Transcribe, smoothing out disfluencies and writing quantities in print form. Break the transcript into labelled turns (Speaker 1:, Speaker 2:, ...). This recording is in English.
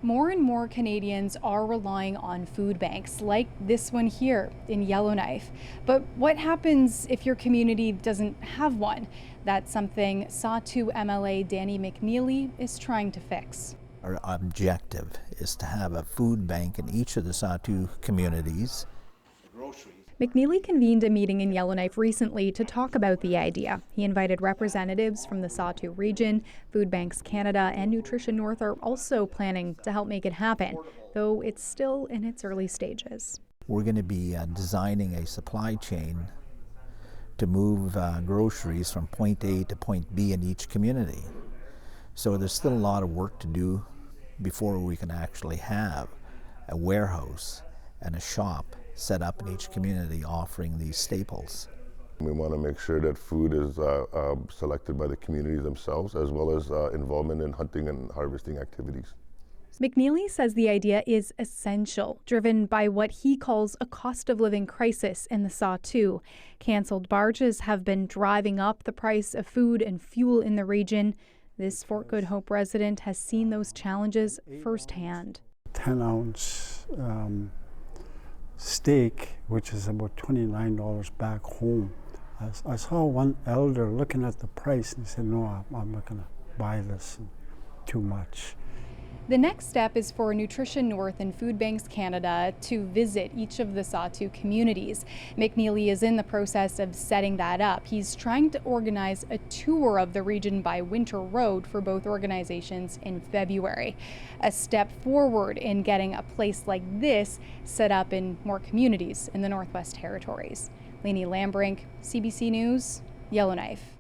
Speaker 1: More and more Canadians are relying on food banks like this one here in Yellowknife. But what happens if your community doesn't have one? That's something Sahtu MLA Danny McNeely is trying to fix.
Speaker 2: Our objective is to have a food bank in each of the Sahtu communities.
Speaker 1: McNeely convened a meeting in Yellowknife recently to talk about the idea. He invited representatives from the Sahtu region. Food Banks Canada and Nutrition North are also planning to help make it happen, though it's still in its early stages.
Speaker 2: We're going to be designing a supply chain to move groceries from point A to point B in each community. So there's still a lot of work to do before we can actually have a warehouse and a shop set up in each community offering these staples.
Speaker 3: We want to make sure that food is selected by the communities themselves, as well as involvement in hunting and harvesting activities.
Speaker 1: McNeely says the idea is essential, driven by what he calls a cost of living crisis in the Sahtu. Cancelled barges have been driving up the price of food and fuel in the region. This Fort Good Hope resident has seen those challenges firsthand.
Speaker 4: 10-ounce steak, which is about $29 back home. I saw one elder looking at the price and he said, no, I'm not going to buy this, too much.
Speaker 1: The next step is for Nutrition North and Food Banks Canada to visit each of the Sahtu communities. McNeely is in the process of setting that up. He's trying to organize a tour of the region by winter road for both organizations in February. A step forward in getting a place like this set up in more communities in the Northwest Territories. Liny, Lamberink, CBC News, Yellowknife.